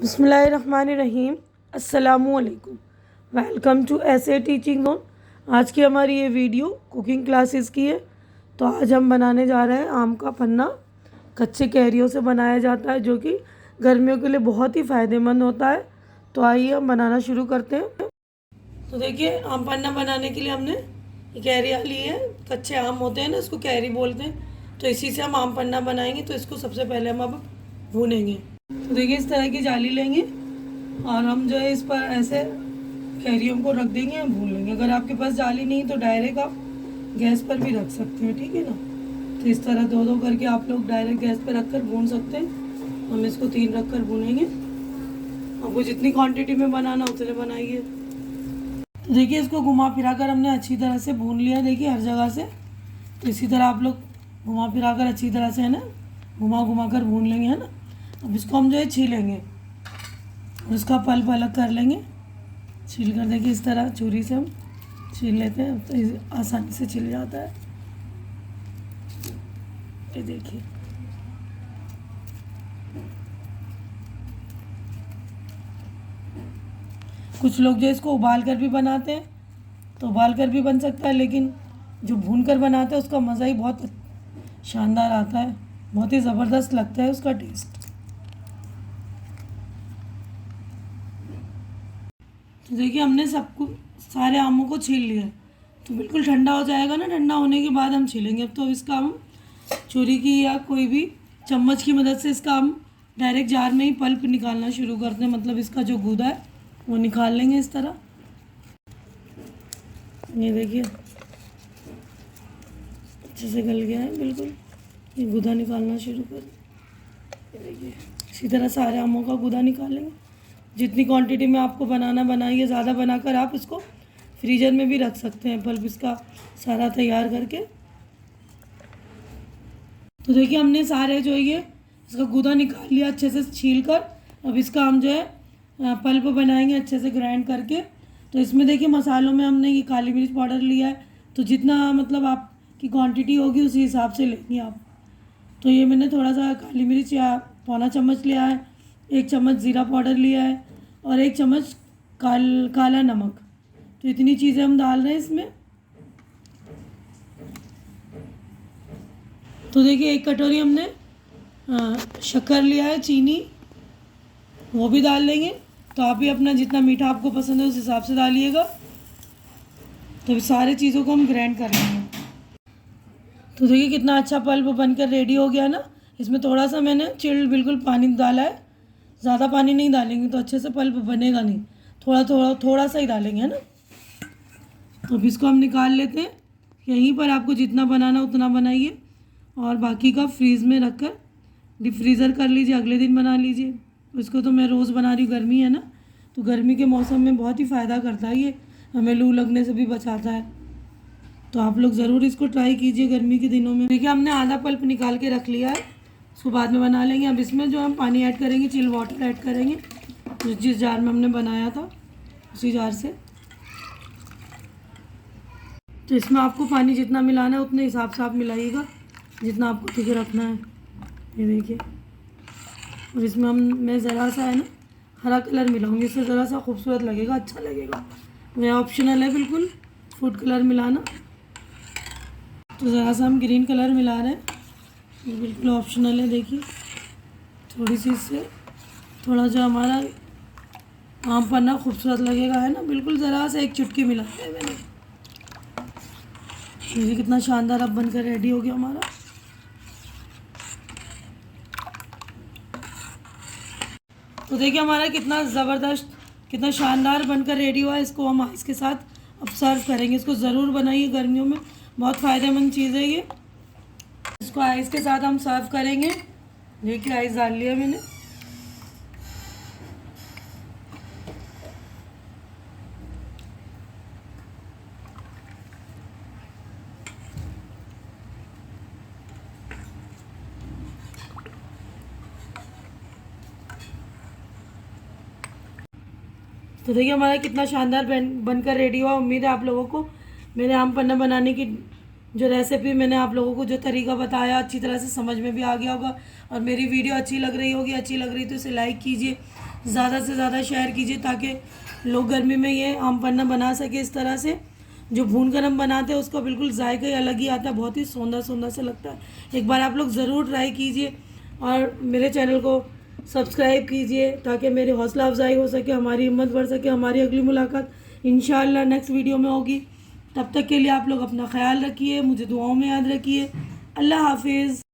बिस्मिल्लाहिर्रहमानिर्रहीम। अस्सलामुअलैकुम। Welcome to ऐसे टीचिंग जोन। आज की हमारी ये वीडियो कुकिंग क्लासेस की है। तो आज हम बनाने जा रहे हैं आम का पन्ना। कच्चे कैरियों से बनाया जाता है जो कि गर्मियों के लिए बहुत ही फ़ायदेमंद होता है। तो आइए हम बनाना शुरू करते हैं। तो देखिए, आम पन्ना बनाने के लिए हमने ये कैरियाँ ली है। कच्चे आम होते हैं ना, इसको कैरी बोलते हैं। तो इसी से हम आम पन्ना बनाएंगे। तो इसको सबसे पहले हम अब भूनेंगे। तो देखिए, इस तरह की जाली लेंगे और हम जो है इस पर ऐसे कैरियों को रख देंगे, हम भून लेंगे। अगर आपके पास जाली नहीं तो डायरेक्ट आप गैस पर भी रख सकते हैं, ठीक है ना। तो इस तरह दो दो करके आप लोग डायरेक्ट गैस पर रख कर भून सकते हैं। हम इसको 3 रख कर भूनेंगे। आपको जितनी क्वांटिटी में बनाना उतने बनाइए। तो देखिए, इसको घुमा फिरा कर हमने अच्छी तरह से भून लिया। देखिए, हर जगह से। तो इसी तरह आप लोग घुमा फिरा कर अच्छी तरह से, है ना, घुमा घुमा कर भून लेंगे, है ना। अब इसको हम जो है छीलेंगे और इसका पल्प अलग कर लेंगे। छील कर देखिए, इस तरह छुरी से हम छील लेते हैं तो आसानी से छिल जाता है। ये देखिए, कुछ लोग जो इसको उबाल कर भी बनाते हैं, तो उबाल कर भी बन सकता है, लेकिन जो भून कर बनाते हैं उसका मज़ा ही बहुत शानदार आता है। बहुत ही ज़बरदस्त लगता है उसका टेस्ट। तो देखिए, हमने सबको सारे आमों को छील लिया है। तो बिल्कुल ठंडा हो जाएगा ना, ठंडा होने के बाद हम छीलेंगे। अब तो इसका हम छुरी की या कोई भी चम्मच की मदद से इसका हम डायरेक्ट जार में ही पल्प निकालना शुरू करते हैं। मतलब इसका जो गूदा है वो निकाल लेंगे इस तरह। ये देखिए, अच्छे से गल गया है बिल्कुल। ये गूदा निकालना शुरू कर। ये देखिए, इसी तरह सारे आमों का गूदा निकालेंगे। जितनी क्वांटिटी में आपको बनाना बनाइए। ज़्यादा बनाकर आप इसको फ्रीजर में भी रख सकते हैं, पल्प इसका सारा तैयार करके। तो देखिए, हमने सारे जो ये इसका गूदा निकाल लिया अच्छे से छील कर। अब इसका हम जो है पल्प बनाएंगे अच्छे से ग्राइंड करके। तो इसमें देखिए, मसालों में हमने ये काली मिर्च पाउडर लिया है। तो जितना मतलब आपकी क्वांटिटी होगी उसी हिसाब से लेंगे आप। तो ये मैंने थोड़ा सा काली मिर्च या पौना चम्मच लिया है, 1 चम्मच ज़ीरा पाउडर लिया है और 1 चम्मच काला नमक। तो इतनी चीज़ें हम डाल रहे हैं इसमें। तो देखिए, 1 कटोरी हमने शक्कर लिया है, चीनी, वो भी डाल लेंगे। तो आप भी अपना जितना मीठा आपको पसंद है उस हिसाब से डालिएगा। तो सारी चीज़ों को हम ग्राइंड कर लेंगे। तो देखिए, कितना अच्छा पल्प बनकर रेडी हो गया ना। इसमें थोड़ा सा मैंने चिल्ड बिल्कुल पानी डाला है। ज़्यादा पानी नहीं डालेंगे तो अच्छे से पल्प बनेगा नहीं। थोड़ा सा ही डालेंगे, है ना। तो अब इसको हम निकाल लेते हैं। यहीं पर आपको जितना बनाना उतना बनाइए और बाकी का फ्रीज़ में रख कर डीप फ्रीज़र कर लीजिए, अगले दिन बना लीजिए। इसको तो मैं रोज़ बना रही हूँ, गर्मी है ना। तो गर्मी के मौसम में बहुत ही फ़ायदा करता है ये, हमें लू लगने से भी बचाता है। तो आप लोग ज़रूर इसको ट्राई कीजिए गर्मी के दिनों में। देखिए, हमने आधा पल्प निकाल के रख लिया है, उसको बाद में बना लेंगे। अब इसमें जो हम पानी ऐड करेंगे, चिल वाटर ऐड करेंगे जिस जार में हमने बनाया था उसी जार से। तो इसमें आपको पानी जितना मिलाना है उतने हिसाब से आप मिलाइएगा, जितना आपको ठीक रखना है। ये देखिए, और इसमें मैं ज़रा सा, है ना, हरा कलर मिलाऊंगी। इससे ज़रा सा खूबसूरत लगेगा, अच्छा लगेगा। वह ऑप्शनल है बिल्कुल, फूड कलर मिलाना। तो ज़रा सा हम ग्रीन कलर मिला रहे हैं, ये बिल्कुल ऑप्शनल है। देखिए, थोड़ी सी इससे थोड़ा जो हमारा आम पन्ना खूबसूरत लगेगा, है ना। बिल्कुल ज़रा सा एक चुटकी मिला है मैंने। देखिए, कितना शानदार अब बनकर रेडी हो गया हमारा। तो देखिए, हमारा कितना ज़बरदस्त, कितना शानदार बनकर रेडी हुआ है। इसको हम आइस के साथ अब सर्व करेंगे। इसको ज़रूर बनाइए, गर्मियों में बहुत फ़ायदेमंद चीज़ है ये। इसको आइस के साथ हम सर्व करेंगे। देखिए, आइस डाल लिया मैंने। तो देखिए, हमारा कितना शानदार बनकर रेडी हुआ। उम्मीद है आप लोगों को मेरे आम पन्ना बनाने की जो रेसिपी मैंने आप लोगों को जो तरीका बताया अच्छी तरह से समझ में भी आ गया होगा। और मेरी वीडियो अच्छी लग रही होगी, अच्छी लग रही तो इसे लाइक कीजिए, ज़्यादा से ज़्यादा शेयर कीजिए ताकि लोग गर्मी में ये आम पन्ना बना सके इस तरह से। जो भून कर हम बनाते हैं उसका बिल्कुल जायका ही अलग ही आता है, बहुत ही सौंधा सौंधा से लगता है। एक बार आप लोग ज़रूर ट्राई कीजिए और मेरे चैनल को सब्सक्राइब कीजिए ताकि मेरी हौसला अफजाई हो सके, हमारी हिम्मत बढ़ सके। हमारी अगली मुलाकात इंशाअल्लाह नेक्स्ट वीडियो में होगी। तब तक के लिए आप लोग अपना ख्याल रखिए, मुझे दुआओं में याद रखिए। अल्लाह हाफिज़।